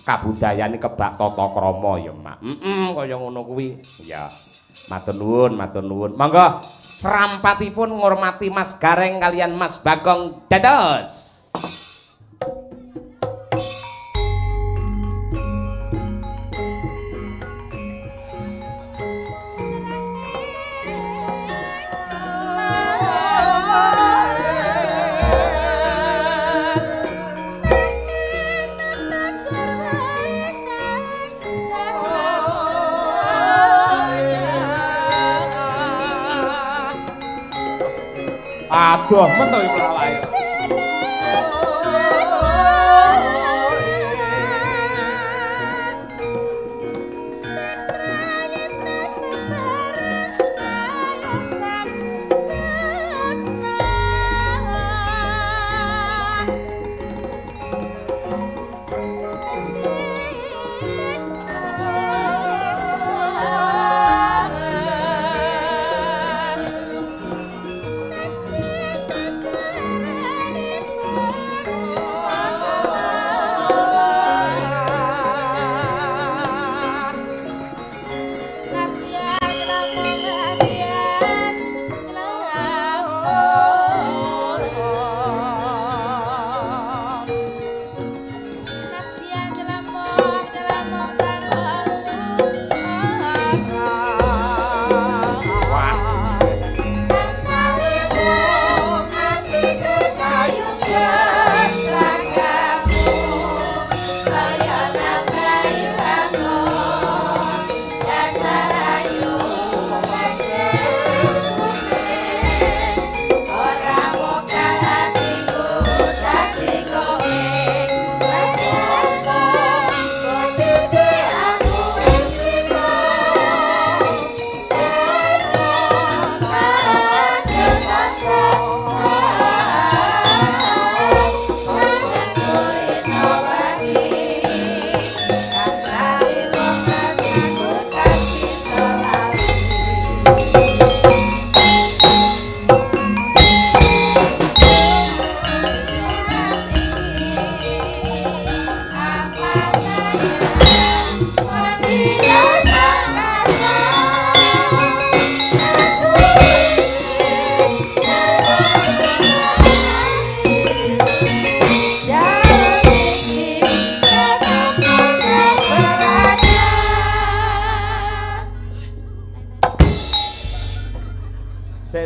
kabudayane kebak tata krama ya, Mak. Kaya ngono kuwi. Ya. Matur nuwun. Monggo serampatipun ngurmati Mas Gareng kalian Mas Bagong dados. Aduh, men to iki awake.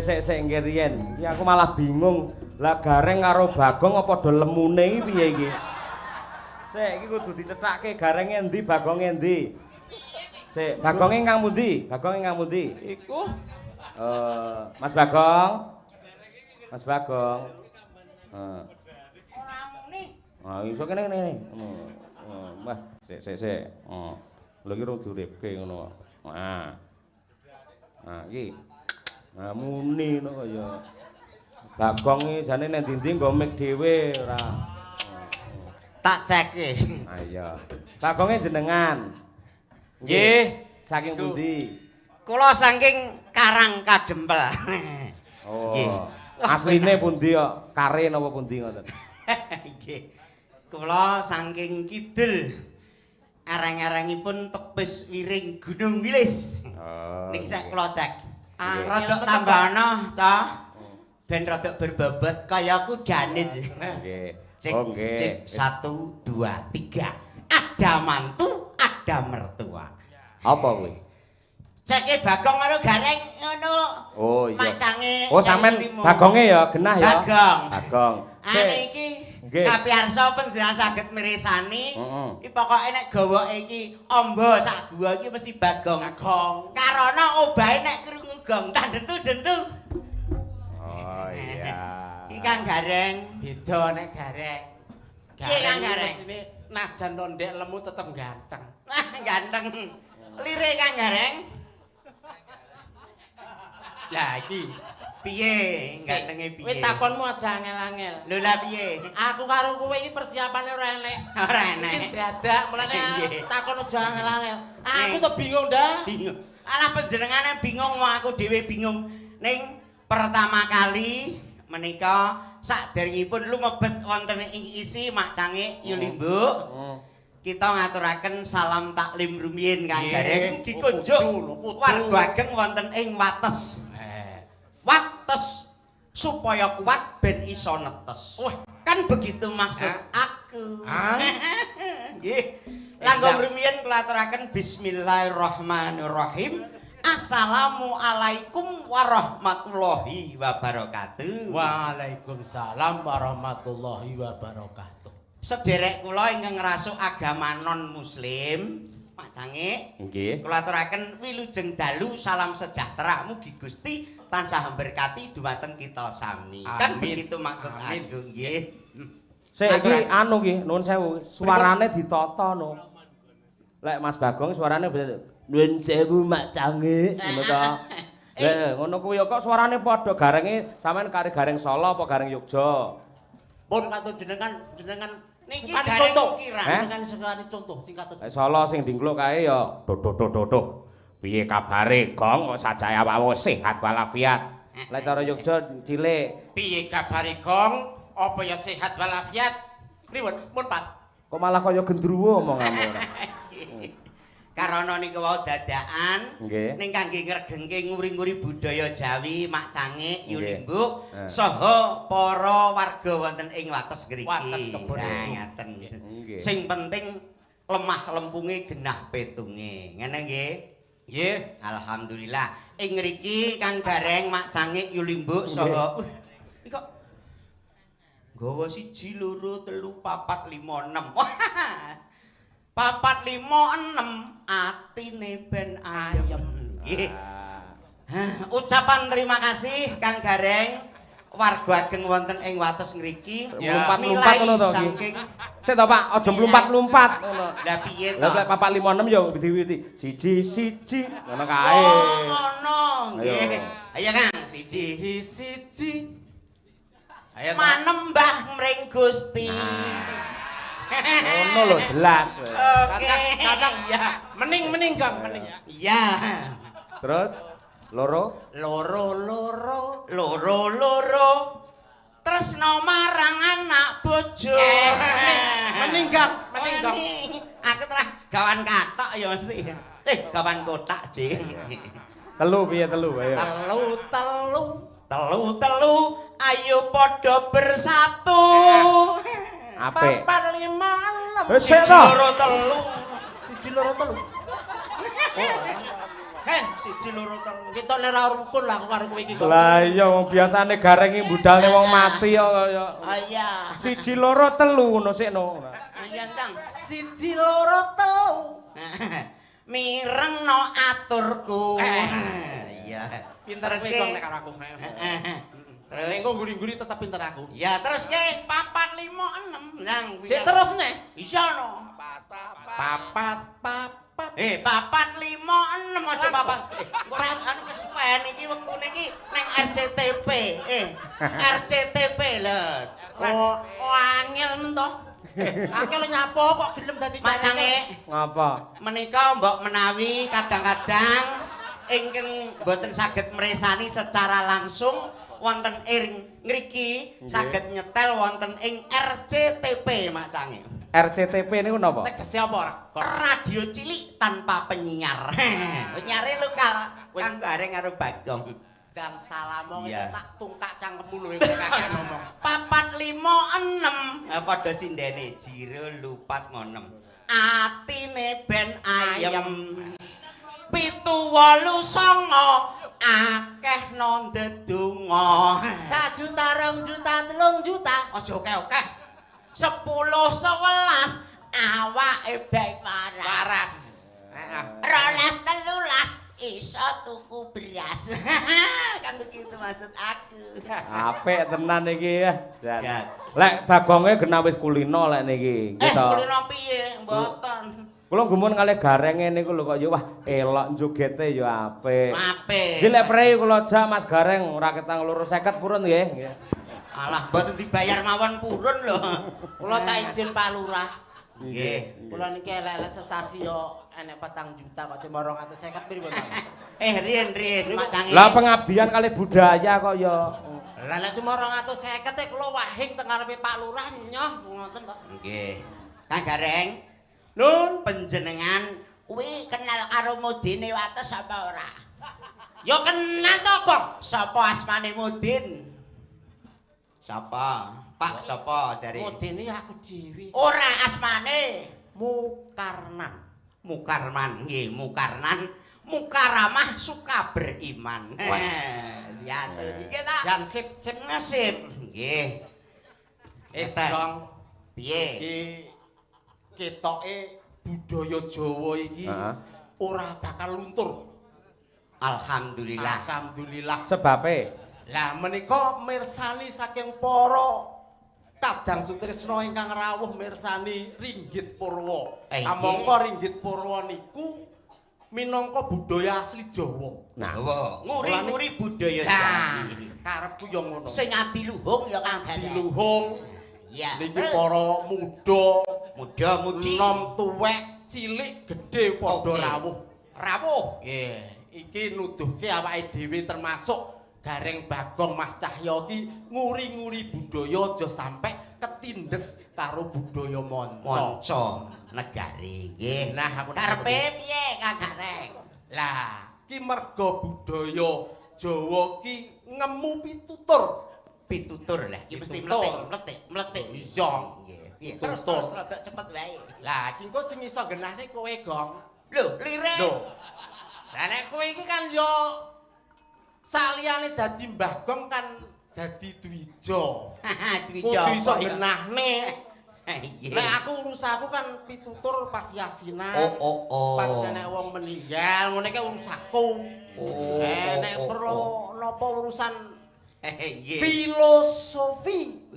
Sik nggih riyen. Iki aku malah bingung. Lah Gareng karo Bagong apa do lemune iki piye iki? Sik iki kudu dicethakke Garenge endi, Bagonge endi. Sik, Bagonge ingkang pundi? Bagonge ingkang pundi? Iku Mas Bagong. Mas Bagong. ora muni. Ah, iso kene. Wah, sik. Lho iki rung diuripke ngono. Nah. Nah, iki. Nah, muni ngono kaya. Bagong iki jane nek ndi-ndi nggo mik dhewe ora. Tak cekke. Ah iya. Bagonge jenengan. Nggih, saking pundi? Kula saking Karang Kadempel. Oh. Nggih. Asline pundi kok? Kare napa pundi ngoten? Nggih. Kula saking kidul. Areng-arengipun tepis wiring Gunung Wilis. Oh. Niki sak kula cek. Rada tambah ana, Cah. Ben rada berbobot kaya kudanit. Nggih. Cek 1 2 3. Ada mantu, ada mertua. Apa kuwi? Ceke Bagong karo Gareng ngono. Oh iya. Macange. Oh sampean Bagonge ya genah ya. Bagong. Iki kapiarsa panjenengan saged mirsani. Iki pokoke nek gawa iki amba sak gua iki mesti Bagong. Karana obahe nek krungu gong tak dentu-dentu. Oh iya. Iki Kang Gareng. Beda nek Gareng. Piye Kang Gareng? Ini najan to ndek lemu tetep ganteng. Ganteng. Lire Kang Gareng. Lah iki piye gantenge piye? Kowe takonmu aja angel-angel. Lho lah piye? Aku karo kowe iki persiapane ora enek. Ora enek. Iki dadak mulane Nggih. takon aja angel-angel. Aku Ning. tuh bingung dah. Bingung. Alah panjenengane bingung wong aku dhewe bingung. Ning pertama kali menika saderengipun lumebet wonten ing isi macange Yulimbuk. kita ngaturaken salam taklim rumiyin Kang Gareng mugi kunjuk warga ageng wonten ing wates. Wates supaya kuat ben iso netes. Kan begitu maksud aku. Nggih. Langgeng rumiyin kula aturaken bismillahirrahmanirrahim. Assalamualaikum warahmatullahi wabarakatuh. Waalaikumsalam warahmatullahi wabarakatuh. Sederek kula ingkang ngrasuk agama non muslim, Pak Cange. Nggih. Kula aturaken wilujeng dalu salam sejahtera mugi Gusti tansah berkati dumateng kita sami. Kan begitu maksud aku nggih. Sik iki anu ki nuwun sewu, suarane ditata no. Lek Mas Bagong suarane nuwun sewu Mak Cange ngono to. Ngono kuwi kok suarane padha garenge sampean kare gareng Solo apa gareng Yogya? Pun katut jenengan niki gareng contoh dengan sekali contoh sing kados. Solo sing dingkluk kae ya dodoh. Piye kabare Gong kok sajake awakmu sehat walafiat. Lek cara Yogya cilik. Piye kabare Gong? Apa ya sehat walafiat? Pripun? Mun pas. Kok malah kaya gendruwo omonganmu ora. Karana niku wau dadakan Nggih. ning kangge ngregengke nguri-nguri budaya Jawi, Mak Cange, Yulimbuk saha para warga wonten ing wates ngriki. Wates kebon. Nah, ngaten. Nggih. Sing penting lemah lempunge genah petunge. Ngene nggih. Nggih. Alhamdulillah. Ing ngriki Kang Gareng, Mak Cange, Yulimbuk saha iki kok nggawa 1 2 3 4 5 6. 4 5 6 atine ben ayem. Nggih. Ucapan terima kasih Kang Gareng warga ageng wonten ing wates ngriki. Mlumpat-mlumpat ngono to iki. Sik to Pak, aja mlumpat-mlumpat ngono. Lah piye to? Lah lek 4 5 6 ya widi-widi. Siji ngono kae. Ngono nggih. Ayo Kang, siji. Ayo Manembah mring Gusti. Ngono lho jelas. Oke. Kakak. Ya. Mening Kang, mening. Iya. Terus loro Loro. Loro. Tresno marang anak bojo. Mening Kang. Aku terah gawan katok ya mesti. Gawan kotak, Jing. telu piye telu ayo. Telu. Ayo padha bersatu. Apik. 4 5 6. Sik to. Loro telu. 1 2 3. Siji loro telu. Kita ora rukun lah karo kowe iki kok. Lah iya wong biasane gareng iki budalne wong mati kok kaya. Iya. 1 2 3 ngono sik no. Iya, Kang. 1 2 3. Mirengno aturku. Iya. Pinter kowe kok nek karo aku. Terus Engko guri-guri tetep pinter aku. ya terus ke 4 5 6 nang Sik terus nih. iso no. Papat. 4 5 6 aja papat. Ora anu kesuwen iki wektune iki nang RCTP. RCTP lho. Oh, angel men to. Angel nyapo kok gelem dadi Pak Cange. Ngapa? Menika mbok menawi kadang-kadang ingkang boten saged mresani secara langsung wonten ing ngriki saged nyetel wonten ing RCTP Mak Cange. RCTP niku napa? Tegese apa ora? Radio cilik tanpa penyiar. Penyiare lokal Kang Gareng karo Bagong. Dan salamong Iya. tak tungkak cangkemmu lho kakek ngomong. 4 5 6 padha sindene jiro lupat ngonem. Atine ben ayem. 7 8 9 akeh no ndedonga. 1 juta, 2 juta, 3 juta. Aja akeh-akeh. 10 11 awake bae waras. Heeh. 12 13 iso tuku beras. Kan begitu maksud aku. Apik tenan iki ya. Jan. Ya. Lek Bagonge genah wis kulino lek niki. Gitu. Kulino piye? Mboten. Kula gumun kalih garenge niku lho kok ya wah elok njogete ya apik. Apik. Iki lek prei kula jak Mas Gareng raketang 250 purun nggih. Nggih. Alah mboten dibayar mawon purun lho. Kula tak izin Pak Lurah. Nggih. Kula niki elek-elek sesasi yo enek 4 juta kok 250 pripun Pak? Rien Mak Cange. Lah pengabdian kalih budaya kok ya. Lah nek 250 kula wahing teng ngarepe Pak Lurah nyoh ngoten to. Nggih. Kang Gareng panjenengan kuwi kenal karo Mudine Wates apa ora? Ya kenal to, Gong. Sapa asmane Mudin? Sapa? Pak sapa jare? Mudine aku dhewe. Ora asmane Mukarnan. Mukarman, nggih, Mukarnan. Mukaramah suka beriman. Diatur iki ta. Jan sip Ngesip. Nggih. Gong. Piye? Iki ketoke budaya Jawa iki ora bakal luntur. Alhamdulillah. Alhamdulillah. Sebabe Lah menika mirsani saking para kadang sutresna ingkang rawuh mirsani Ringgit Purwa. Amangka Ringgit Purwa niku minangka budaya asli Jawa. Jawa. Nguri-nguri budaya Jawa. Karepku ya ngono. Sing adiluhung ya Kang Gareng. Diluhung. Iya. Niki para muda-mudi, nom tuwek, cilik, gedhe padha rawuh. Rawuh. Nggih. Iki nuduhke awake dhewe termasuk Gareng Bagong Mas Cahya iki nguri-nguri budaya aja sampe ketindes karo budaya manca negari nggih. Nah, aku karepe piye Kang Gareng? Lah, ki merga budaya Jawa ki ngemu pitutur. Pitutur lah, iki mesti mletik. Iya. Nggih. Terus rada cepet wae. Lah, ki engko sing iso genahne kowe, Gong. Lho, lirik. Lho. Lah nek kowe iki kan yo saliyane dadi Mbah Gong kan dadi Dwija. Dwija. Kudu iso genahne. Nggih. Nek aku urusanku kan pitutur pas yasinan. Oh. Pas nek wong meninggal, ngene iki urusanku. Nek perlu napa urusan Nggih. filosofi.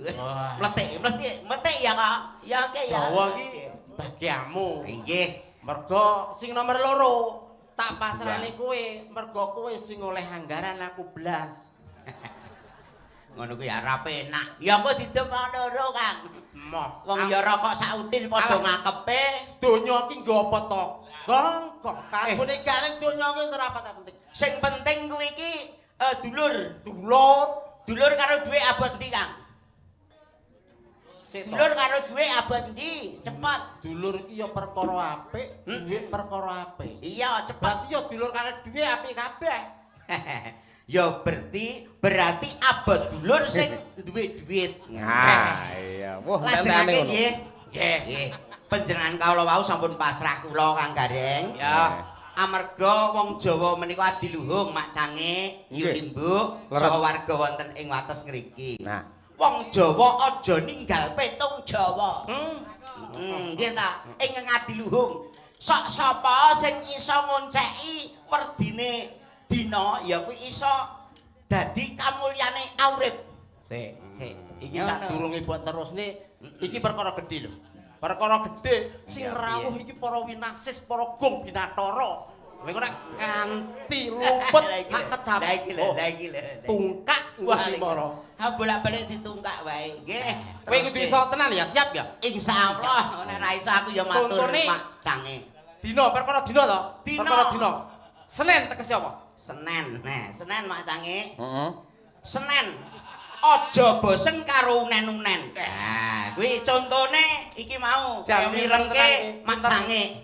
Mletik ya, Kak. Ya oke ya. Jawa iki bagianmu. Nggih. Mergo sing nomor loro tak pasrahne kowe, mergo kowe sing oleh anggaran aku blas. Ngono kuwi arep enak. Ya kok didemokno loro, Kang. Moh. Wong ya rokok sak udil padha ngakepe. Donya iki nggo apa to? Gong, kabune gareng donya iki ora apa penting. Sing penting kuwi iki dulur. Dulur Karo dhuwit abot ndi, Kang? Dulur karo dhuwit abot ndi? Cepet. Dulur iki ya perkara apik, dhuwit perkara apik. Iya, cepet. Berarti ya dulur karo dhuwit apik kabeh. Ya berarti abot dulur sing duwe dhuwit. Nah, iya. Wah, lajengake ngono. nggih. Nggih. Panjenengan kawula wau sampun pasrah kula Kang Gareng. Ya. Amarga wong Jawa menika adiluhung mak cange, nyulimbuk saha warga wonten ing wates ngriki. Nah, wong Jawa aja ninggal petung Jawa. Nggih ta, ing adiluhung. Sok sapa sing iso ngonceki werdine dina ya kuwi iso dadi kamulyane urip. Sik. Iki sadurunge buat terusne iki perkara gedhe lho. Perkara gedhe sing rawuh iki para winasis, para gong binathara. Kowe nek kanthi luput sak kecapi. Lah iki lho. Tungkak wis para. Ha bolak-balik ditungkak wae. Nggih. Kowe kudu iso tenan ya, siap ya. Insyaallah nek ra iso aku ya matur mak cange. Dina perkara dina to? Dina. Perkara dina. Senin tegese apa? Senen. Nah, Senen mak cange. heeh. Senen. Aja bosen karo unen-unen. Nah, kuwi contone iki mau kaya mirengke mak cange.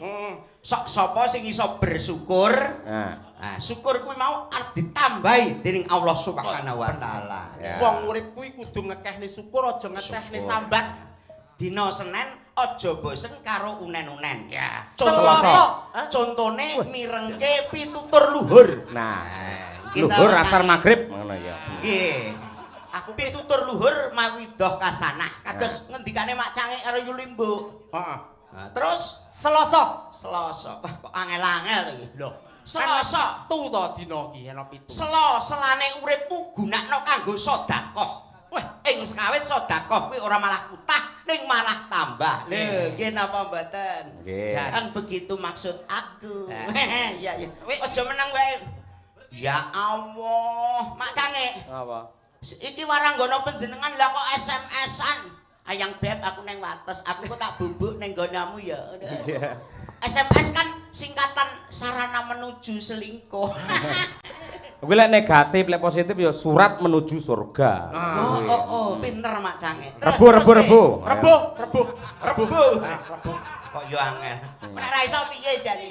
Sok sapa sing iso bersyukur. Nah, syukur kuwi mau arep ditambahi dening Allah Subhanahu wa taala. Wong urip kuwi kudu ngekehne syukur aja ngekehne sambat. Dina Senen aja bosen karo unen-unen. Ya. Selasa contone mirengke pitutur luhur. Nah, iki luhur asar magrib ngono ya. Nggih. Aku pitutur luhur mawidah kasanah. Kados ngendikane Mak Cange karo Yulimbu. Heeh. Nah, terus Selasa. kok angel-angel to iki. Lho, Selasa tu to dina iki ana 7. selane uripmu gunakno kanggo sedekah. Wah, ing sekawit sedekah kuwi ora malah kutah, ning malah tambah. Lho, nggih napa mboten? Nggih. Kan begitu maksud aku. Iya. Aja menang wae. Ya Allah, Mak Cange. Apa? Iki waranggana panjenengan lah kok SMS-an. Ayang beb aku neng wates, aku kok tak bubuk neng gonamu ya. Iya. SMS kan singkatan sarana menuju selingkuh. Kuwi lek negatif, lek positif ya surat menuju surga. Pinter Mak Cange. Rebu. Rebu. Kok yo angel. Nek ra iso piye jane?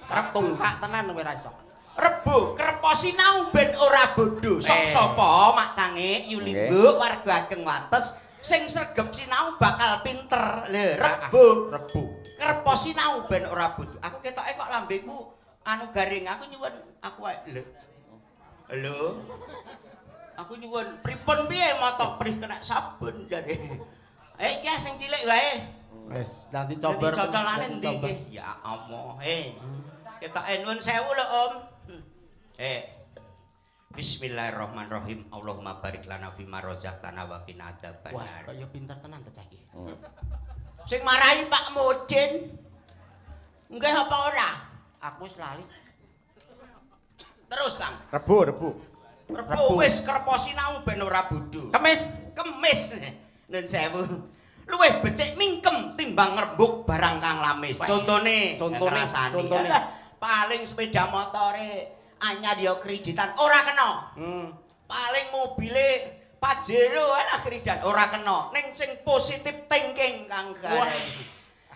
Arep tungkak tenan kowe ra iso. Rebo krepo sinau ben ora bodho. Sok sapa Mak Cangik Yulimbuk warga Ageng Wates sing sregep sinau bakal pinter. Lho, rebo. Krepo sinau ben ora bodho. Aku ketoke kok lambeku anu garing. Aku nyuwun aku lho. Halo. Aku nyuwun pripun piye motok prih kena sabun jare. Iki sing cilik wae. Wis, nanti coba. Cocolane endi iki? Ya Allah. Ketoke nuwun sewu lho, Om. Bismillahirrahmanirrahim. Allahumma barik lana fima razaqtana wa qina adzabannar. Wah, kok ya pinter tenan ta cah iki. Sing marahi Pak Mudin. Nggih apa ora? Aku wis lali. Terus, Kang. Rebo. Rebo wis krepo sinau ben ora bodho. Kemis. Nun sewu. Luwih becik mingkem timbang ngrembug barang kang lamis. Contone. Paling sepeda motore anyar ya kreditan ora kena. Paling mobile Pajero ana kreditan ora kena. Ning sing positif thinking Kang Gareng.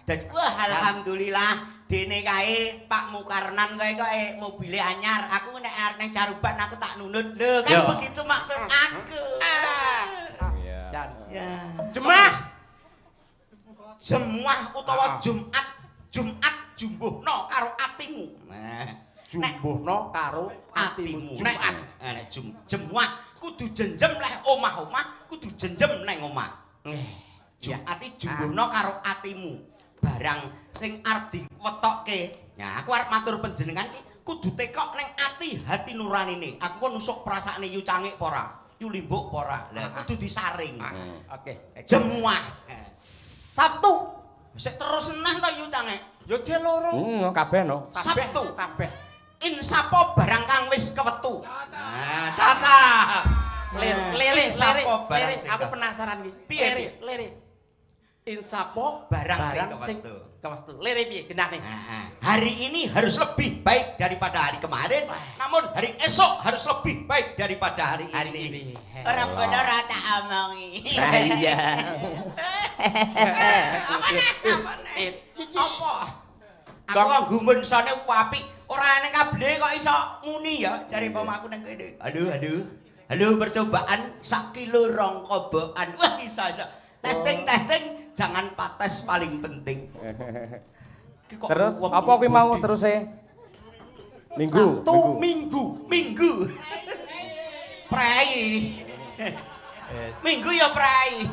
Dadi alhamdulillah dene kae Pak Mukarnan kae mobile anyar. Aku nek arep ning Caruban aku tak nunut. Lho kan begitu maksud aku. Jan. Ya. Jemaah utawa Jumat jumbuhno karo atimu. Jumbuhno karo atimu. Nek jemaah kudu jenjem leh omah-omah, kudu jenjem neng omah. Jumat jumbuhno karo atimu. Barang sing arep diwetokke. Ya, aku arep matur panjenengan iki kudu tekok neng ati hati nuranine. Aku kok nusuk perasaane Yu Cangik apa ora? Yu Limbuk apa ora? Lah kudu disaring. Oke. Jemuah. Sabtu. Sik terus neh to Yu Cangik. Yo je loro. Kabeh no. Sabtu kabeh. Insapo barang kang wis kewetu. Caca. Lirik. Aku penasaran iki. Piye? Lirik. Insapo barang sing kewestu. Lirik piye genane? Hari ini harus lebih baik daripada hari kemarin. Namun hari esok harus lebih baik daripada hari ini. Ora bener ora tak omongi. Iya. Apa? Aku gumun sane apik. Ora ning kabeh kok iso muni ya jare pamaku nang kene. Halo percobaan sak kilo rong kobokan. Wah bisa. Testing jangan pates paling penting. Terus apa kuwi mau teruse? Minggu. Prai. Minggu ya prai.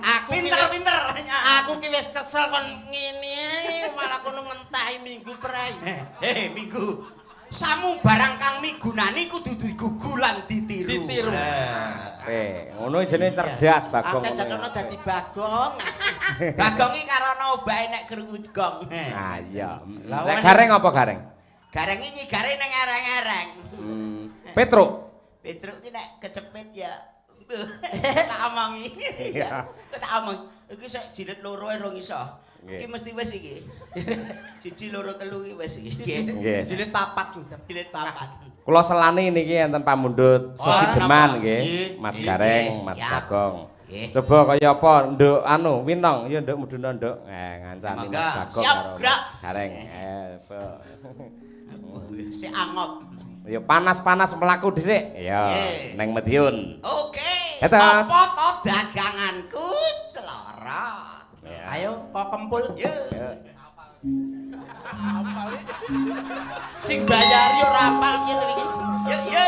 Aku pinter. Aku ki wis kesel kon ngene ae malah kono ngentahi minggu prai. Minggu. Samu barang kang migunani kudu digugu lan ditiru. Ngono jenenge cerdas Bagong. Akeh jane dadi Bagong. Bagong iki karana obahe nek krungu gong. Iya. Nek gareng apa gareng? Gareng iki nyigare ning ereng-ereng. Petruk ki nek kecepet ya. Tak omongi. Iya. Tak omong. Iki sik jilid loro ae rong iso. Iki mesti wis iki. 1 2 3 iki wis iki. Jilid 4 sing jilid 4. Kula selani niki enten pamundhut Sesideman nggih. Mas Gareng, Mas Bagong. Coba kaya apa nduk anu Winong ya nduk muduna nduk. Ngancani Mas Bagong karo Gareng. Si angot. Ya panas-panas mlaku dhisik. Ya ning Madiun. Oke. Apa to daganganku celorot. Ayo kok kempul. Yo. Sing bayari ora apal ngene iki. Yo.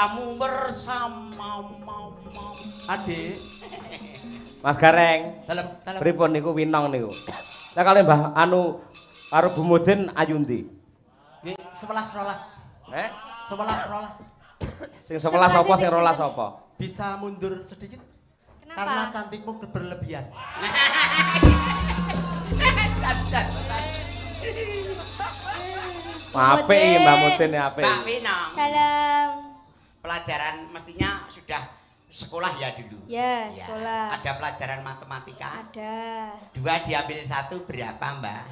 kamu bersama Adik Mas Gareng dalam pripun niku winong niku lah kali Mbah anu karo Bu Mudin ayu ndi nggih 11 11 sing 11 apa sing 12 apa bisa mundur sedikit Kenapa? karena cantikmu berlebihan apik iki Mbah Mudin apik Mbak Winong Salam. pelajaran mestinya sudah sekolah ya dulu Ya, Ya, sekolah. ada pelajaran matematika Ada. 2 diambil 1 berapa Mbak?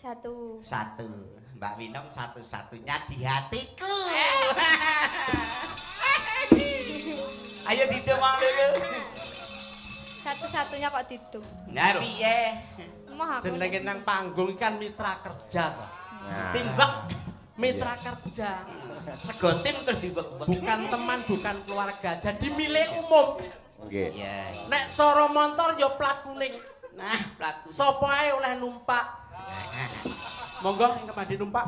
1. 1 Mbak Winong satu-satunya di hatiku ayo ditemang dulu Satu-satunya kok ditu. nah piye Emoh aku. jenenge nang panggung kan mitra kerja toh. Nah. timbek Mitra kerja sego tim terus dimbek bukan teman bukan keluarga jadi milik umum nggih iya nek cara motor ya plat kuning nah plat sapa ae oleh numpak monggo ingkang badhe numpak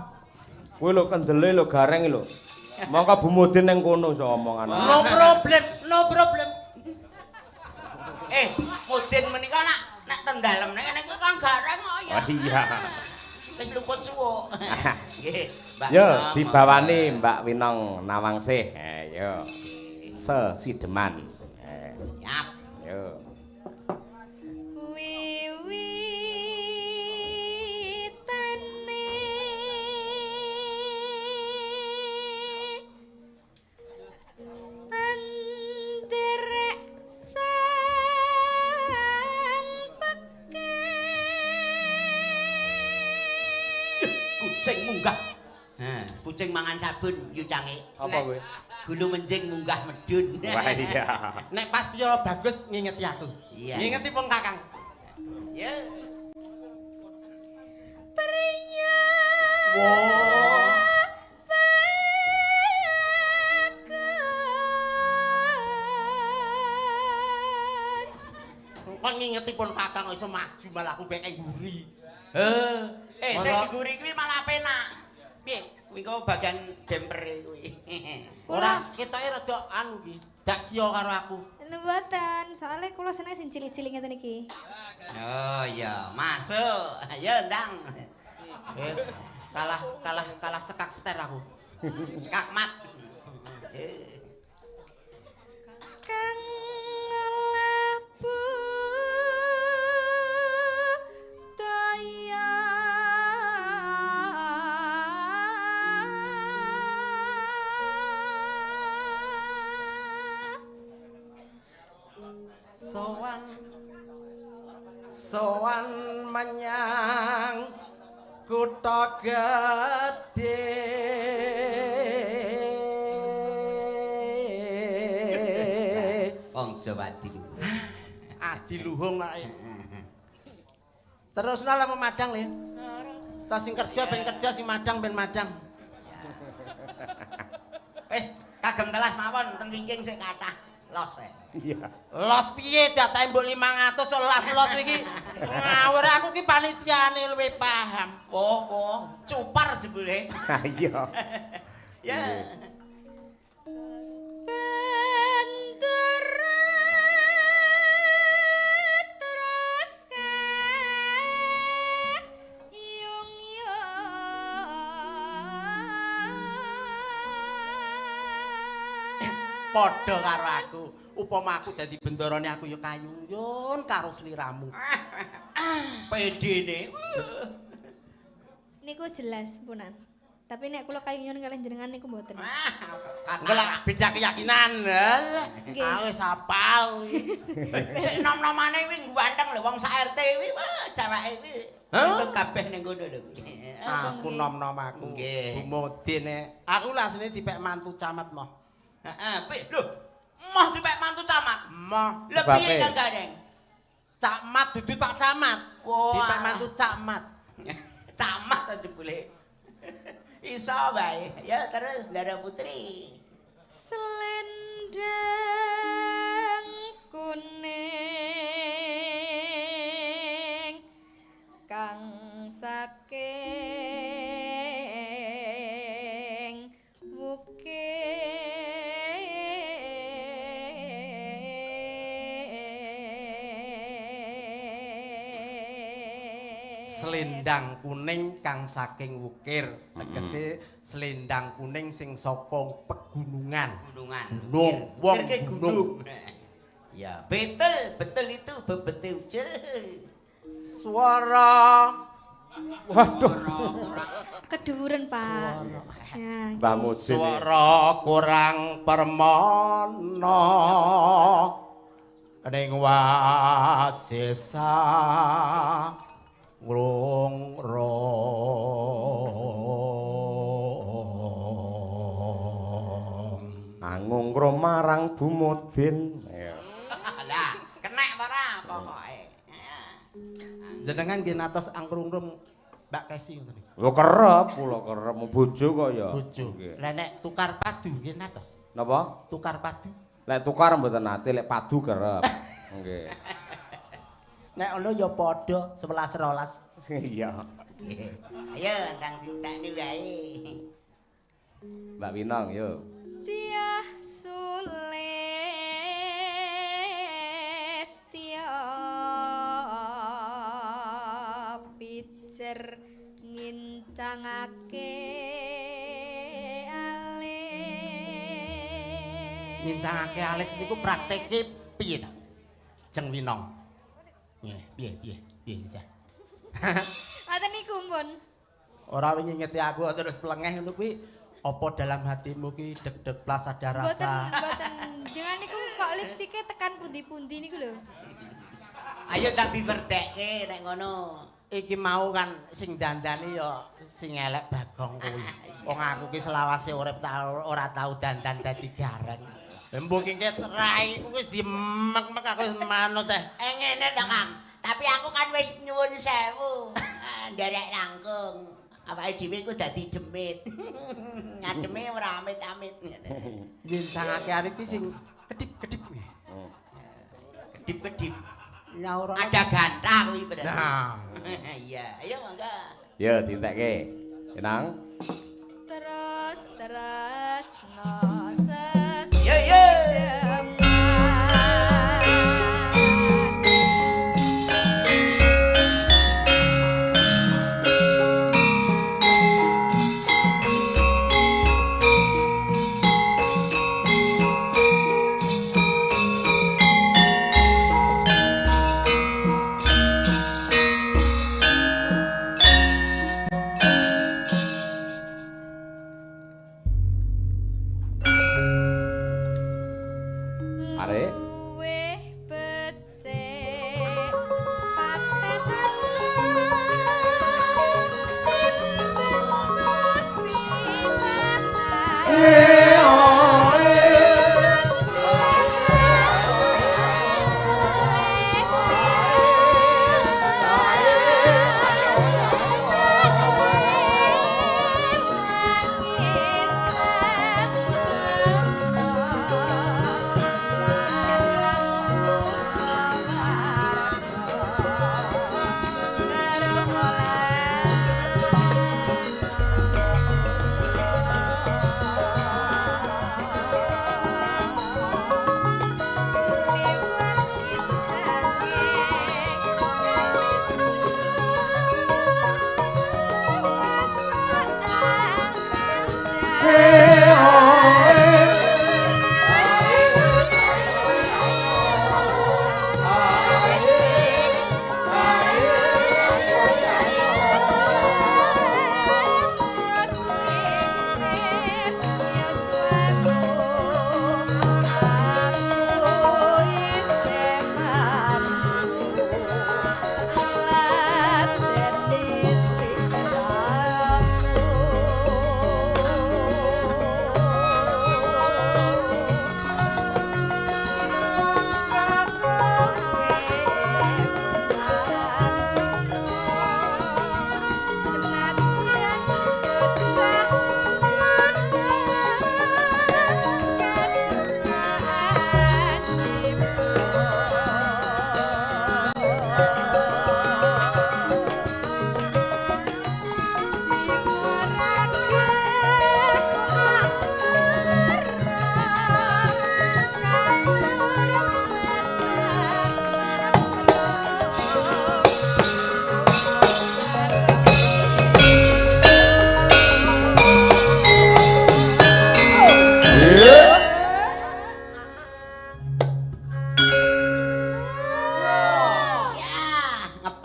kuwi lho kendele lho Gareng lho mongko Bu Mudin ning kono iso omongan no problem Mudin menika nak ten dalem nek kuwi Kang Gareng oh ya oh iya wis luput suwuk nggih Mbak yo Winong, dibawani Mbak Winong Nawangsih yo sesideman siap yo Wiwitane anderek sang peke kucing munggah kucing mangan sabun yu cange apa kuwi gulu menjing munggah medun wah iya nek pas piye bagus ngingeti aku Iya. ngingeti pun kakang ya priya wow bagus. engko ngingeti pun kakang iso maju malah aku kayak nguri sing diguri kuwi malah penak piye kuwi kok bagian demper kuwi ora ketoke rada anu iki dak sia karo aku Mboten, soalnya kula seneng sing cilik-cilik ngeten iki. oh iya masuk ayo ndang wis kalah sekak seter aku skakmat Kang labu daya sowan menyang kutha gedhe wong Jawa dulu adiluhung nek terus lah memadang le ta sing kerja ben kerja sing madang ben madang wis kagem telas mawon ten wingking sik kathah los iya los piye jatahe mbok 500 los iki ngawur aku ki panitiane luwih paham oh cupar jebule iya ya Banter terus yung padha karo aku upama aku dadi bendarane aku ya kayungyon karo sliramu pedene niku jelas punan. Tapi nek kula kayunyon kalih jenengan niku mboten. enggak lah beda keyakinan Nggih. aku wis hafal sik nom-nomane kuwi ganteng lho wong sak RT kuwi wah ceweke kuwi untuk kabeh ning kono lho aku nom-nom aku Nggih. Bu Mudin aku lasine dipek mantu camat moh heeh lho moh dipek mantu camat moh lho Sebabe. piye Kang Gareng camat dudu Pak Camat Wah. dipek mantu camat camat aja boleh iso bae ya terus Dara Putri Selendang kuning kang saking bukit Selendang kuning kang saking Wukir, tegese selendang kuning sing saka pegunungan. Gunung, wong gunung. Ya, betul itu bebete ucil. Suara. Waduh. Keduren, Pak. Ya. Mbah Mudin. Suara kurang permana. Ning wasesa ngrung-rung. Angungro marang Bumudin. Lah, kenek ta ora pokoke. Jenengan nggih natos angkrung-rung Mbak Kesi ngoten niku. Lho kerep, kula kerep bojo kok ya. Bojo. Lah nek tukar padu nggih natos. Napa? Tukar padu. Lek tukar mboten nate, lek padu kerep. Nggih. Nek ono ya padha 11-12. Iya. Ayo ndang ditekni wae. Mbak Winong yo. Tiah Sulestia pijer ngincangake alis. Ngincangake alis niku praktike piye ta? Jeng Winong. Nggih, piye Cah? Ngoten niku pun. Ora wingi ngeti aku terus plengeh ngono kuwi apa dalam hatimu ki deg-deg plas ada rasa? Mboten. Jangan niku kok lipstike tekan pundi-pundi niku lho. Ayo tak diwerdekke nek ngono. Iki mau kan sing dandani ya sing elek Bagong kuwi. Wong aku ki selawase urip ora tau dandan dadi gareng. Embung ki rai ku wis dimek-mek aku wis manut teh. Ngene to, Kang. Tapi aku kan wis nyuwun sewu. Nderek langkung. Awake dhewe iku dadi demit. Ngademe ora amit-amit. Nyincangake arep ki sing kedip-kedip. Kedip-kedip. Nyaur Ada gantah kuwi berarti. Nah, Iya, ayo mangga. Yo ditekke. Enang. Terus no Yo yo.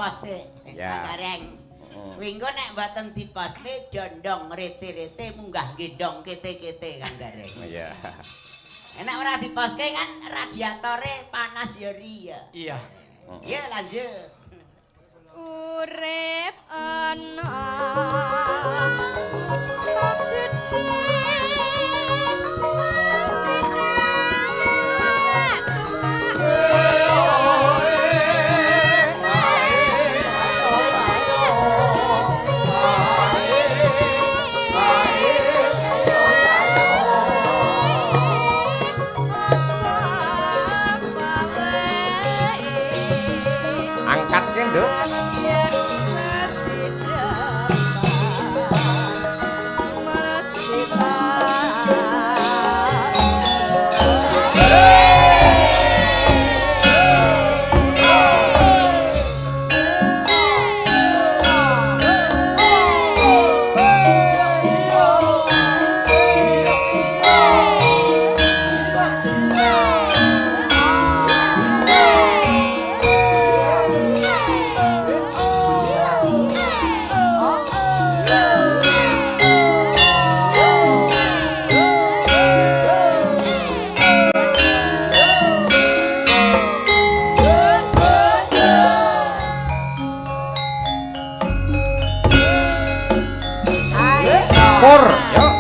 pose. Ya. Gareng. Wingko nek mboten dipasne dondong rete-rete munggah gendong kete-kete Kang Gareng. Iya. Enak ora diposke kan radiatore panas ya riya. Iya. Ya lanjut. Urip ana putra gedhe Angkat ke, Nduk. Pur, yuk.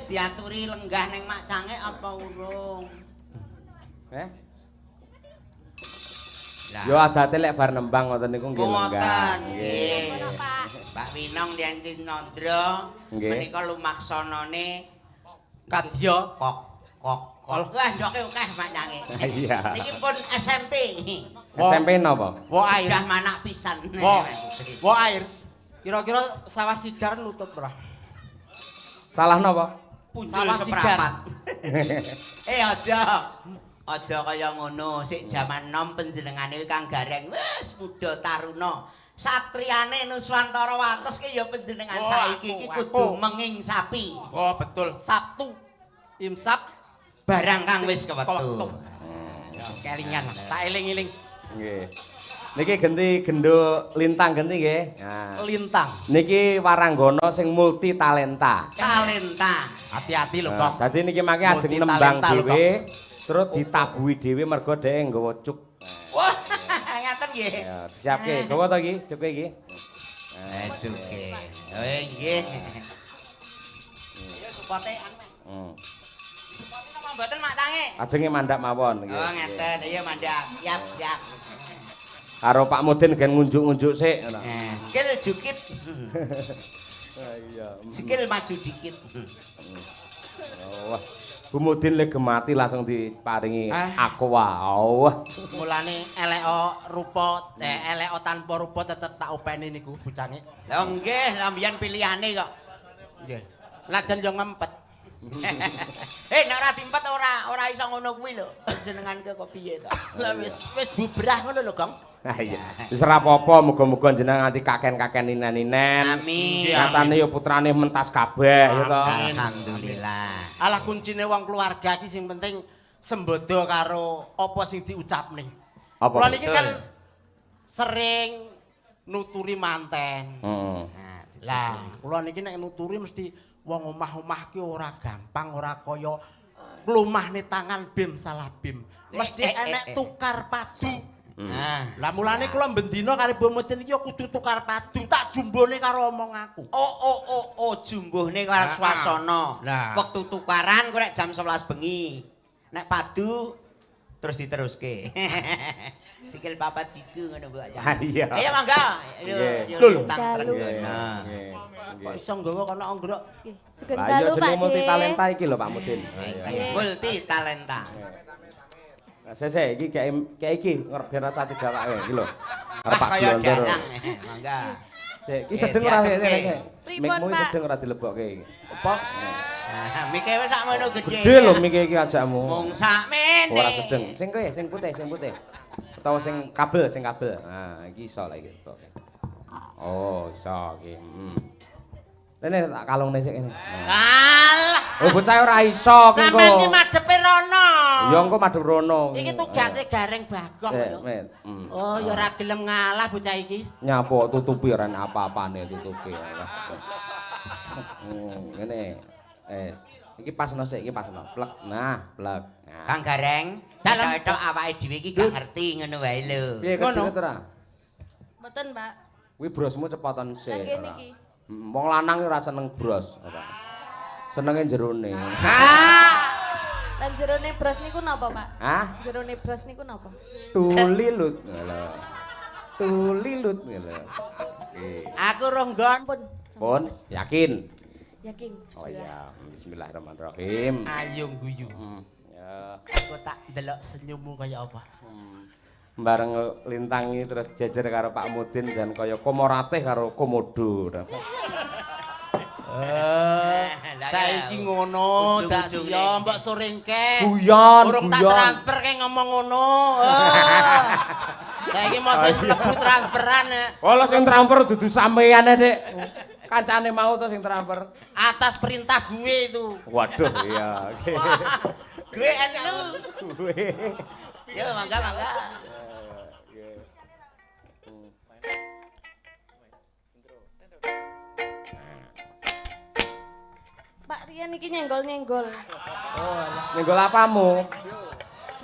diaturi lenggah ning macange apa urung? Yo adate lek bar nembang ngoten niku nggih lenggah. Nggih. Pak Winong dianjing Nandra menika lumaksanane kadya kok. Wah ndoke akeh macange. Iya. Niki pun SMP. SMP napa? Wo air. Sudah manak pisan. Wo air. Kira-kira sawah sigar nutut ora? Salah napa? Punjul seprapat. Aja kaya ngono. Sik jaman nom panjenengane Kang Gareng wis muda taruna. satriane Nuswantara Wates ki ya panjenengan saiki iki kudu menging sapi. Oh, betul. Sabtu imsak Barang kang wis kewetu. Kelingan, tak eling-eling. Nggih. Niki genti gendho lintang genti nggih. Nah. Lintang. Niki waranggana sing multi talenta. Talenta. Hati-hati lho, Kong. Dadi niki mangke ajeng nembang dhewe, terus ditabuhi dhewe mergo dhek nggawa cuk. Wah, ngaten nggih. Ya, disiapke. Gawa to iki, cuke iki. Cuke. Oh nggih. Ya supote anu. Supote napa mboten Mak Tange? Ajenge mandhap mawon nggih. Oh ngeten, iya mandhap. Siap, siap. Karo Pak Mudin gen ngunjuk-ngunjuk sik ngono. Sikil jukit. Iya. Sikil maju dikit. Wah. Bu Mudin le gemati langsung diparingi aqua. Wah. Mulane eleko rupa, eleko tanpa rupa tetep tak openi niku bocange. Lah nggih, lambian pilihane kok. Nggih. Lajan yo ngempet. Nek ora dimpet ora iso ngono kuwi lho. Jenenganke kok piye to? Lah wis bubrah ngono lho, Gong. Ah iya. Wis ora apa-apa, muga-muga jenengan nganti kaken-kaken ninen-ninen. Amin. Nyatane ya putrane mentas kabeh ya to. Alhamdulillah. Alah kuncine wong keluarga iki sing penting sembodo karo apa sing diucapne. Apa? Kula niki kan sering nuturi manten. Heeh. Lah, kula niki nek nuturi mesti wong omah-omah ki ora gampang, ora kaya klumahne tangan bim salah bim. Mesti enek tukar padu. Nah, lah mulane kula bendina karo Bu Mudin iki kudu tukar padu, tak jumbone karo omong aku. Oh, jumbuhne karo swasana. Lah. Wektu tukaran kok nek jam 11 bengi. Nek padu terus diteruske. Sikil papat jitu ngono Bu. Iya. Ayo mangga. Lho. Kok iso nggawa kono anggrek. Sugeng Lah dalu iya Pak jeneng multi De. talenta iki lho Pak Mudin. Multi talenta. Sese iki kayak iki ben rasa digawake iki lho. Karo Wah Pak kaya Blondor. dalang. Mangga. Sik, iki sedeng ora sik. Pripun, Mikmu Pak? sedeng ora dilebokke iki. Apa? Mike wis sakmono gedhe. Gedhe lho mike iki ajakmu. Mung sakmene. Ora sedeng. Sing kowe sing putih. Utawa sing kabel. Nah, iki iso lah iki. Oh, iso iki. Rene tak kalungne sik kene. Alah, Oh, bocah ora iso ki sampean iki kok. madhepe rono. Ya engko madhep rono. Iki tugase Gareng Bagong lho. Met. Oh, ya ora gelem ngalah bocah iki. Nyapo tutupi ora ana apa-apane tutupi. Ngene. Iki pasno sik, iki pasno. Plek. Nah, plek. Nah. Kang Gareng, tok awake dhewe iki gak ngerti ngono wae lho. Piye kene ora? Mboten, Pak. Kuwi brosmu cepotan sik. Lah kene ora. iki. Wong lanang ora seneng bros, ora. Senenge jerone. Lan jerone bros niku napa, Pak? Hah? Jerone bros niku napa? Tulilut. Lho. Tulilut lho. Oke. Aku ronggon. Ampun. Pun yakin. Yakin. Oh Bismillah. iya, bismillahirrahmanirrahim. Ayung guyu. Ya. Aku tak delok senyummu kaya apa. Bareng lintangi terus jejer karo Pak Mudin jan kaya komorateh karo komodo. Saiki ngono, dak ya mbok sorengke. Guyon, Urung tak guyon. transfer ke ngomong ngono. Saiki mau sing mlebu transferan. Kalau sing transfer dudu sampeyan Dek. Kancane mau to sing transfer. Atas perintah gue itu. Waduh, iya. Gue elu. Gue. Yo mangga. Pak Rian iki nyenggol-nyenggol. Oh, alah. Nyenggol apamu?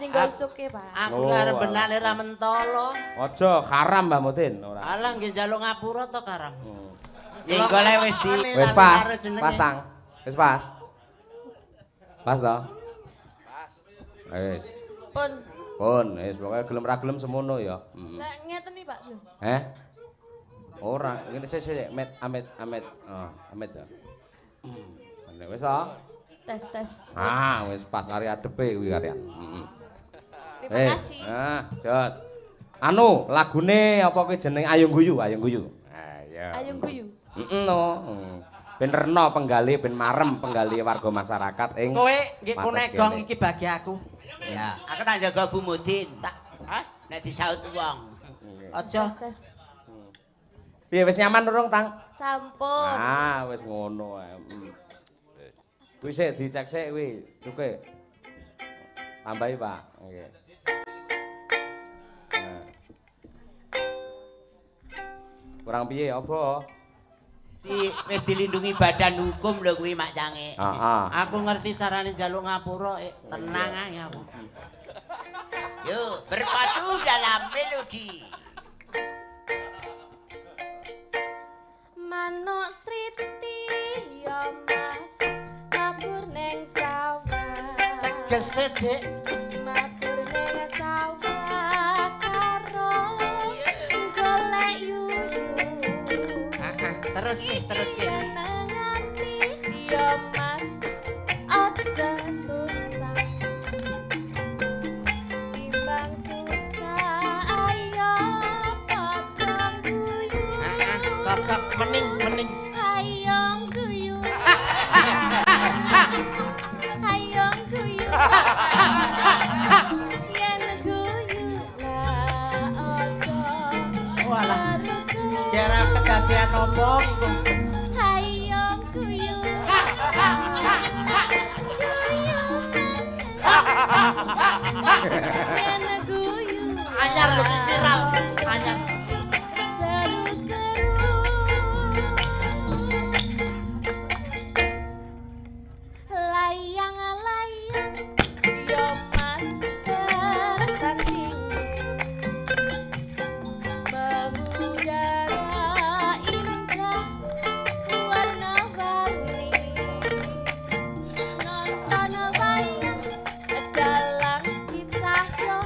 Nyenggol cuke, Pak. Aku arep benane ra mentolo. Aja karam Mbah Mudin ora. Alah nggih njaluk ngapura to Karang. Nyenggole wis di Wis pas, pasang. Wis pas. Pas to? Pas. Wis. Pun. Wis pokoke gelem ra gelem semono ya. Lah ngeten iki, Pak. Lho. Ora, ngene sik amit. Oh, amit ya. Nek wis to? Tes. Wis pas kari adepe kuwi karian. Terima kasih. Jos. Anu, lagune apa kuwi jeneng Ayung Guyu. Ya. Ayung guyu. No. Ben rena penggali, ben marem penggali warga masyarakat ing. Kowe nggih kunegong iki bagi aku. Ya, aku tak jaga Bu Mudin. Tak nek disaut wong. Aja. Tes. Piye wis nyaman urung, Tang? Sampun. Ah, wis ngono ae. Kuwi sik dicek sik kuwi, cuke. Tambahi, Pak. Nggih. Nah. Kurang piye apa? Si wis dilindungi badan hukum lho kuwi Mak Cange. Heeh. Aku ngerti carane njaluk ngapura, tenang ae aku. Yuk, berpadu dalam melodi. Manuk Sriti ya Mas, mabur neng sawah. Tegese, Dik. Mabur neng sawah karo golek yuyu. Terus ki. Seneng ati ya Mas, aja susah. Timbang susah ayo padha guyu. Cocok mening. Hayong guyu. Hayong guyu. Yen guyu lah aja. Walah. Terus Kira kedadean apa iku? hayong guyu. Yen guyu Anyar lho ki viral. Anyar. seru-seru. Layang-layang yo Mas tertanding. Mengudara indah warna-warni. Nonton wayang dalang cahya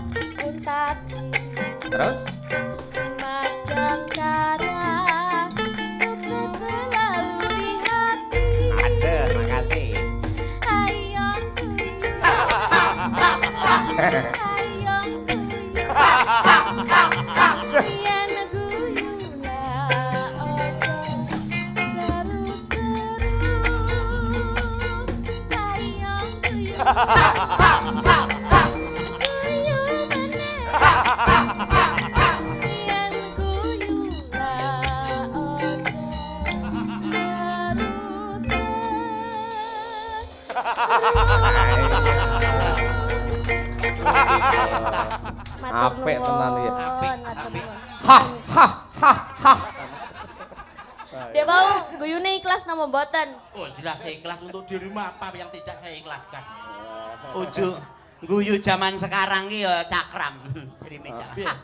untati. Terus? Madang kara sukses selalu di hati. Ada, makasih. Hayong guyu. Hayong guyu. Yen guyu lah ojo seru-seru. Hayong guyu. Guyu meneh. Yen guyu lah ojo Apik tenan iki. Apik. Hah, hah, hah, hah. Dia mau guyune ikhlas nama mboten. Oh, jelas ikhlas untuk dirimu apa yang tidak saya ikhlaskan. Ojo guyu zaman sekarang ki ya cakram. Kirime cakram.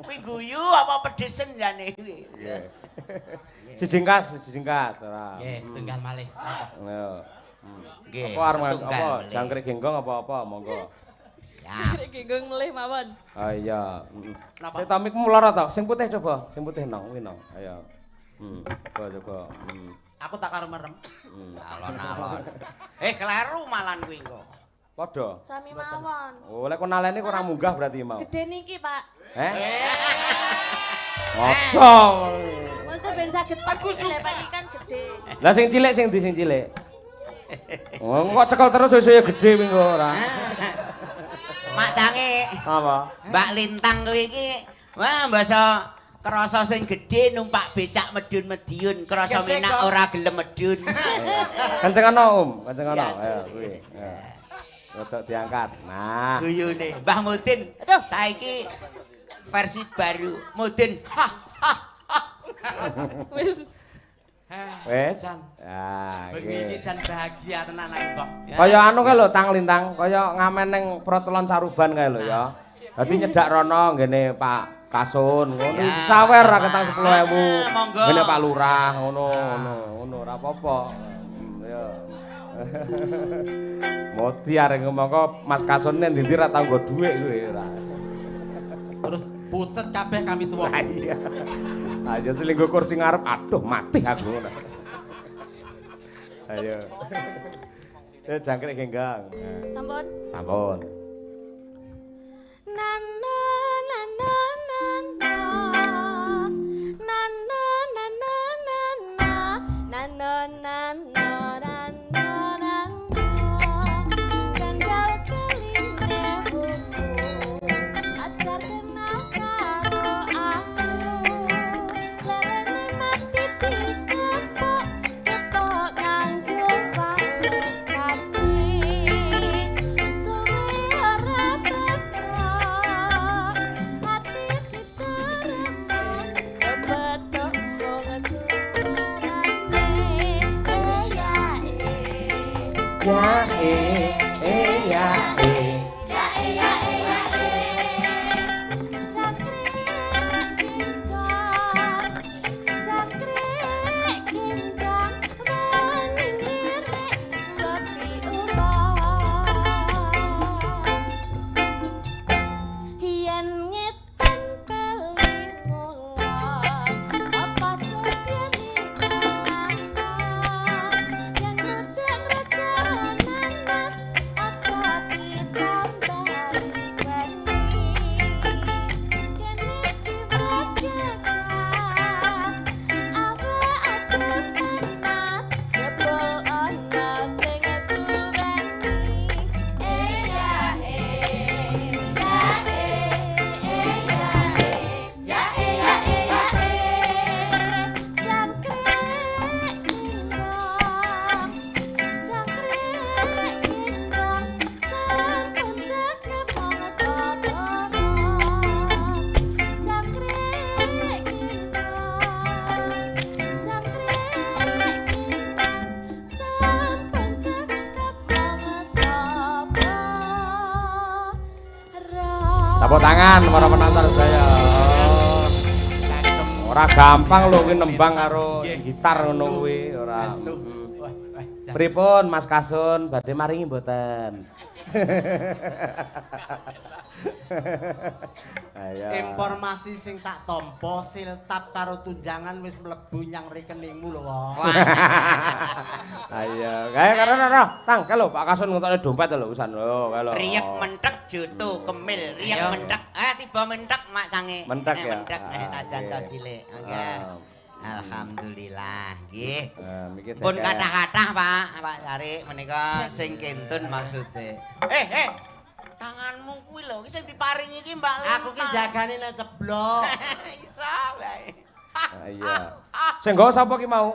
Kuwi guyu apa pedesen jane kuwi? Sisingkas ora. Nggih, setunggal malih. Yo. Nggih, Apa arep setunggal apa? melih. Jangkrik genggong apa-apa, monggo. Ya. Genggung melih mawon. Ah iya. Napa? Sik tomikmu lara to? Sing putih coba, sing putih nong, kuwi nong. Ayo. Coba. Aku tak karo merem. Alon-alon. Kleru malan kuwi kok. Padha. Sami mawon. Oh, lek konalene kurang munggah berarti mau. Gede niki, Pak. Apa? Mesti ben saged pas iki lek Pak iki kan gede. Lah sing cilik sing ndi sing cilik? Oh, kok cekel terus susuke gede kuwi kok ora. Mak Cange, Apa? Mbak Lintang kuwi iki wah basa krasa sing gedhe numpak becak medun-mediun, krasa Gesek, menak Om. ora gelem medun. Kencengono, kenceng. Ya. Ayo kuwi. Ya. Rodok diangkat. Nah. Guyune Mbah Mudin. Aduh. Saiki versi baru Mudin. Wis. Wes. Jan. Ya, Bengi iki iki. jan bahagia tenan aku kok. Kaya anu kae lho Tang Lintang, kaya ngamen ning Protolon Saruban kae lho ya. Dadi nyedak rono nggene Pak Kasun ngono. Ya. Sawer ra ketang 10.000. Monggo. Ngene Pak Lurah ngono ora apa-apa. Ya. Moti areng mongko Mas Kasun nek ndi ra tau nggo dhuwit kuwi ora. Terus pucet kabeh kami tuwa. Ah, iya. Ayo selinggo kursi ngarep, aduh mati aku ngono. Ayo. Ya jangkrik genggang. Sampun. Sampun. Na na na na na na. Na na na na na na. Na na na na na na na. Gandal keline buku. Ajar kenal karo aku. Tepuk tangan para penonton saya. Ora gampang lho kuwi nembang karo gitar ngono kuwi, ora. Pripun Mas Kasun badhe maringi mboten? Ayo. Informasi sing tak tampa siltap karo tunjangan wis mlebu nyang rekeningmu lho, wong. Ayo, kae karo Tang, kalau Pak Kasun ngentokne dompet lho wisan. Lho, kalau. Riek mentek jutu kemil, riek mentek. Tiba mentek mak cange. Mentek ya. Mentek ajan to cilik. Nggih. Alhamdulillah, nggih. Pun kathah-kathah Pak Sari menika sing kentun maksude. Tanganmu kuwi lho, iki sing diparingi iki Mbak Lintang. Aku ki jagane nek ceblok. Iso wae. Iya. Sing nggawa sapa ki mau?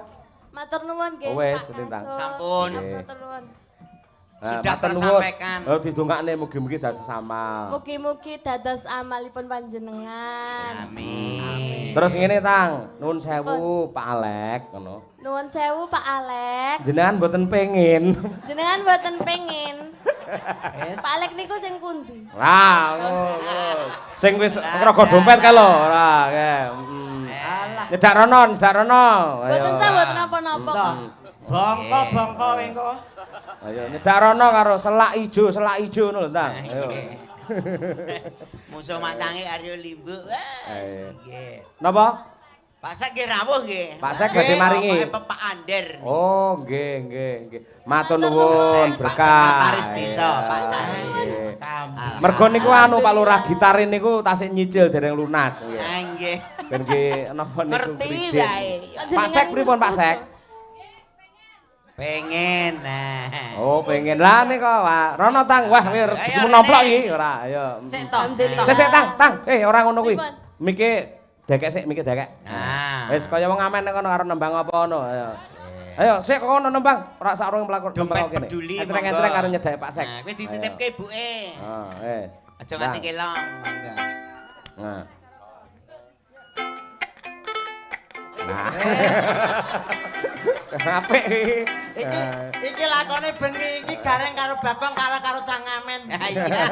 Matur nuwun nggih. Wes, Pak Lintang. Kasun. Sampun. Matur nuwun. Sudah tersampaikan. Oh, didongakne mugi-mugi dados amal. Mugi-mugi dados amalipun panjenengan. Amin. Terus ngene Tang, nuwun sewu Pak Alek ngono. Nuwun sewu Pak Alek. Jenengan mboten pengin. Jenengan mboten pengin. Pak Alek niku sing pundi? Lah, ngono. Sing wis ngrogo dompet ka lho, ora nggih. Nyedak rono, nyedak rono. Mboten sambut napa-napa kok. Bongko wengko. Ayo nyedak rono karo selak ijo ngono lho, Tang. Ayo. Musuh macange Aryo Limbu. Nggih. Napa? Pak Sek nggih rawuh nggih. Pak Sek badhe maringi. Pak Ander. Oh, nggih. Matur nuwun berkah. Sekretaris desa Pak Cahyo. Mergo niku anu Pak Lurah gitare niku tasik nyicil dereng lunas nggih. Nggih. Ben nggih napa niku. Ngerti wae. Pak Sek pripun Pak Sek? Pengen. Oh, pengen lah nih kok, Pak. Rono Tang, wah rezekimu nomplok iki ora. Ayo. Sik to. Sik Tang. Ora ngono kuwi. Miki dekek sik, miki dekek. Nah. Wis kaya wong amen kono karo nembang apa ngono. Ayo, sik kono nembang. Ora sak urung mlaku nembang kene. Entreng-entreng karo nyedake Pak Sek. Nah, kuwi dititipke ibuke. Aja nganti kelong, monggo. Nah. Nah. Apik iki. Iki lakone bengi iki gareng karo Bagong karo Cangamen. Iya.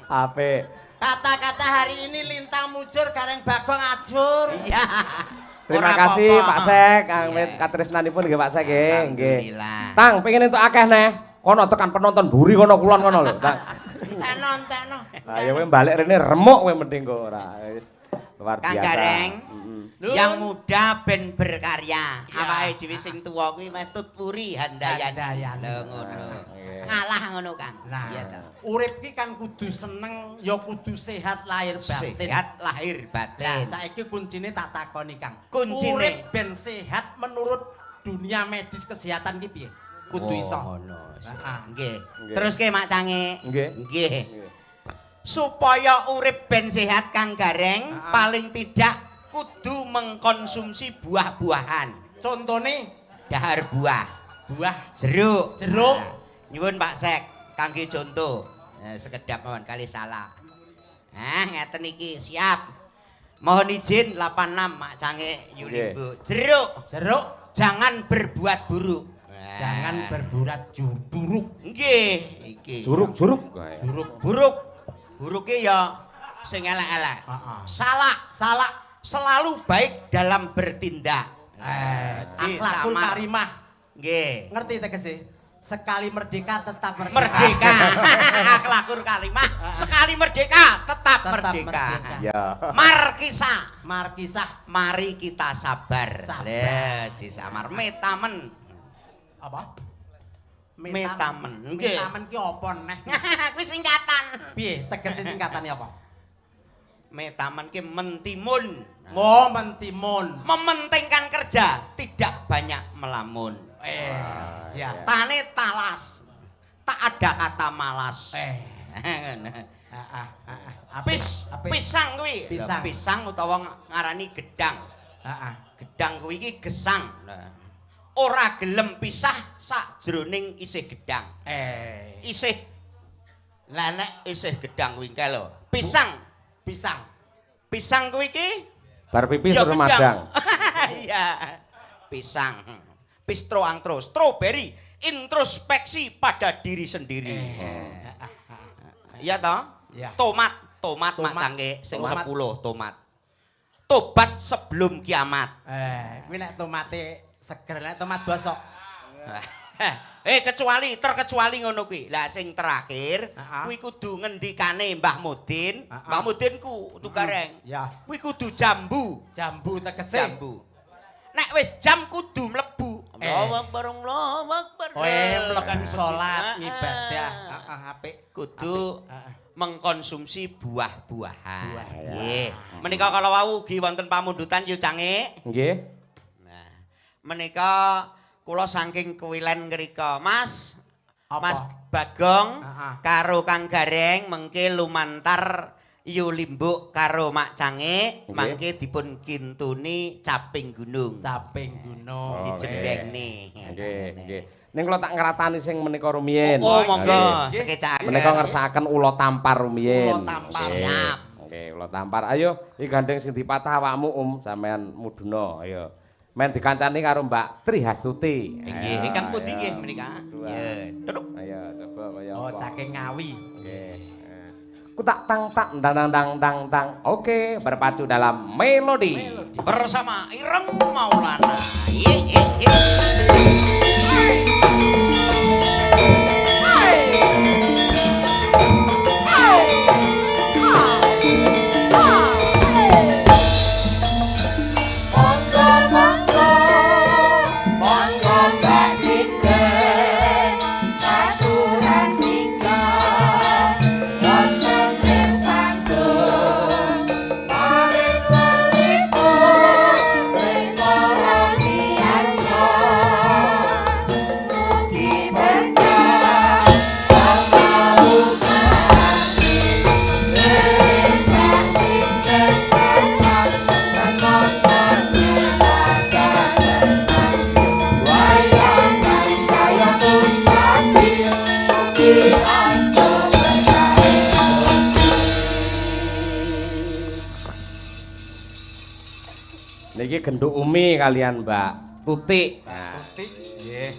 Apik. Kata-kata hari ini Lintang mujur gareng Bagong ajur. Iya. Terima kasih Pak Sek, katresnanipun nggih Pak Sek nggih. Tang, pengin entuk akeh neh. Kono tekan penonton buri kono kulon kono lho, Tang. Entekno. Lah ya kowe balik rene remuk kowe mending kok ora. Wis luar biasa. Kang Gareng. Yang muda ben berkarya. Awake dhewe sing tuwa kuwi meh tutpuri handayan. Lho ngono. Ngalah ngono Kang. Iya to. Urip ki kan kudu seneng, ya kudu sehat lahir batin. Sehat lahir batin. Lah saiki kuncine tak takoni Kang. Kuncine urip ben sehat menurut dunia medis kesehatan ki piye? Kudu iso. Ngono. Nggih. Terus ke Mak Cange. Nggih. Supaya urip ben sehat Kang Gareng, paling tidak kudu mengkonsumsi buah-buahan. Contone dahar buah. Jeruk. Nyuwun Pak Sek, kangge contoh. Sekedap mawon kali salah. Ngeten iki siap. Mohon izin 86 Mak Cange Yulimbu. Jeruk. Jangan berbuat buruk. Jangan berbuat buruk. Nggih, iki. Juruk. Buruke ya sing elek-elek. Heeh. Salah selalu baik dalam bertindak. Akhlakul karimah. Nggih. Ngerti tegese? Sekali merdeka tetap merdeka. Merdeka. Akhlakul karimah. Sekali merdeka tetap merdeka. Ya. Markisah. Mari kita sabar. Samar metamen. Apa? Metamen. Nggih. Metamen ki apa neh? Kuwi singkatan. Piye tegese singkatane apa? Metamen ki mentimun. Oh, mentimun. Mementingkan kerja, tidak banyak melamun. Ya. Tane talas. Tak ada kata malas. Pisang kuwi. Pisang utawa ngarani gedang. Gedang kuwi iki gesang. Ora gelem pisah sakjroning isih gedang. Isih lenek isih gedang kuwi kae lho. Pisang kuwi iki Bar pipis terus madang. Iya. Pisang. Pistro antro, strawberry, introspeksi pada diri sendiri. Iya toh? Ya. Tomat mak cangke sing 10 tomat. Tobat sebelum kiamat. Kuwi nek tomate seger, nek tomat bosok. Terkecuali ngono kuwi. Lah sing terakhir kuwi kudu ngendikane Mbah Mudin. Mbah Mudin ku tukareng. Ya. Kuwi kudu jambu. Jambu tegese. Jambu. Nek wis jam kudu mlebu. Allahu Akbar. Mlebu salat ibadah. Apik. Kudu mengkonsumsi buah-buahan. Nggih. Menika kala wau ugi wonten pamundutan yu cange. Nggih. Nah, menika kula saking Kuwilen ngrika, Mas. Mas Bagong karo Kang Gareng mengke lumantar yu limbuk karo Mak Cange mangke dipun kintuni caping gunung. Dijembengne. Nggih. Ning kula tak ngratani sing menika rumiyin. Oh, monggo sekecaken. Menika ngersakaken ula tampar rumiyin. Ula tampar. Siap. Nggih, ula tampar. Ayo, iki gandeng sing dipatah awakmu sampean muduna. Ayo. Men dikancani karo Mbak Trihastuti. Nggih, ingkang pundi nggih menika? Nggih. Terus. Ayo, coba kaya Oh, saking Ngawi. Nggih. Ku tak tang tang. Oke, berpacu dalam melodi. Bersama Ireng Maulana. Ye. Niki genduk Umi kalian Mbak Tutik. Tutik nggih.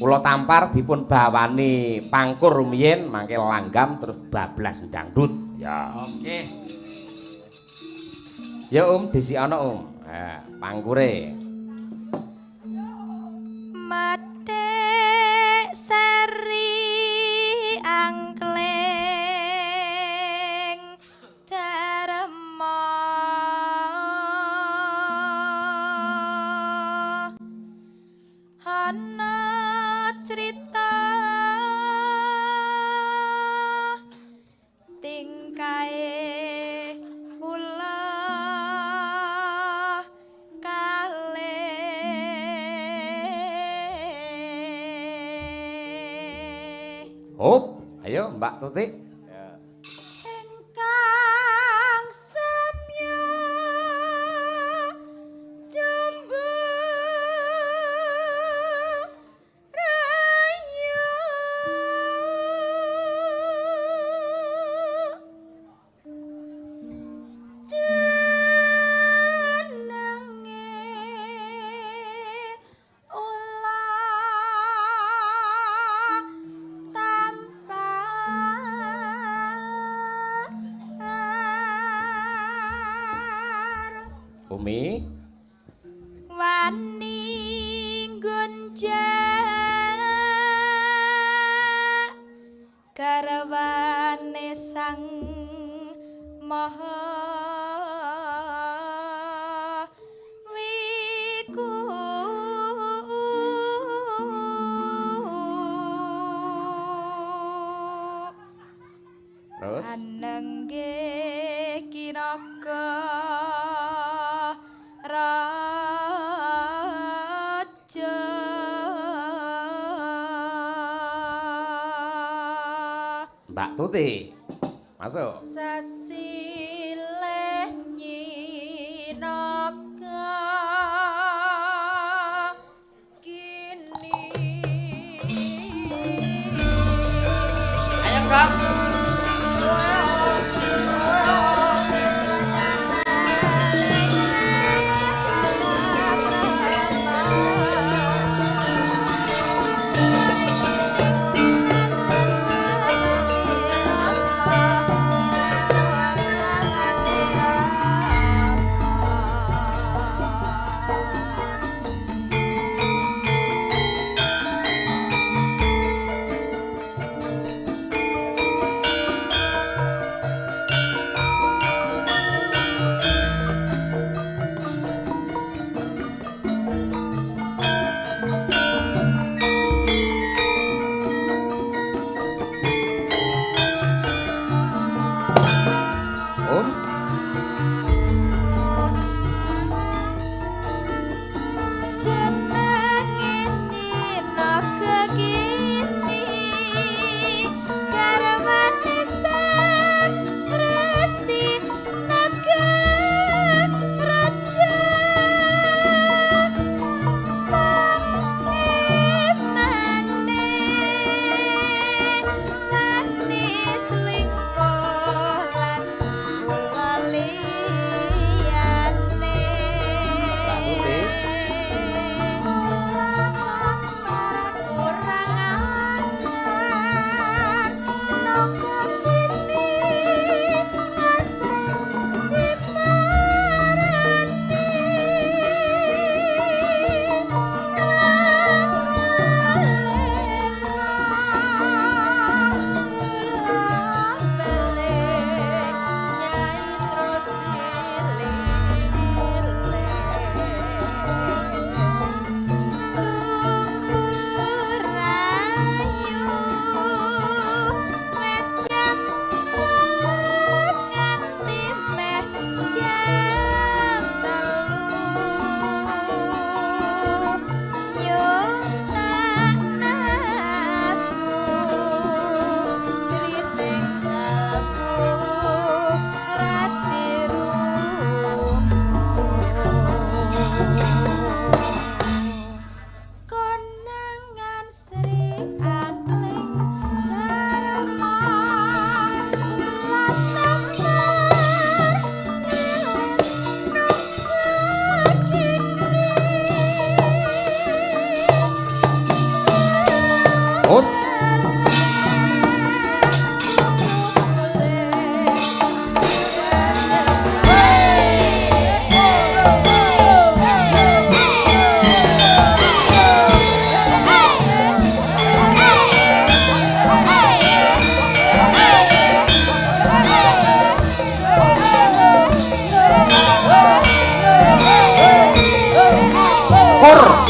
Kula tampar dipun bawani pangkur rumiyin mangke langgam terus bablas dangdut. Ya. Oke. Ya disikana pangkure. Matik seri angkleng darma ana crita tingkae kula Hop, ayo Mbak Tutik. Engkang samya jumbu rayu jenenge Umi wani gunja garwane sang maha wiku terus anengge kinaka raja Mbak Tuti masuk sasileh nyinaka kini Ayo Bang. Hor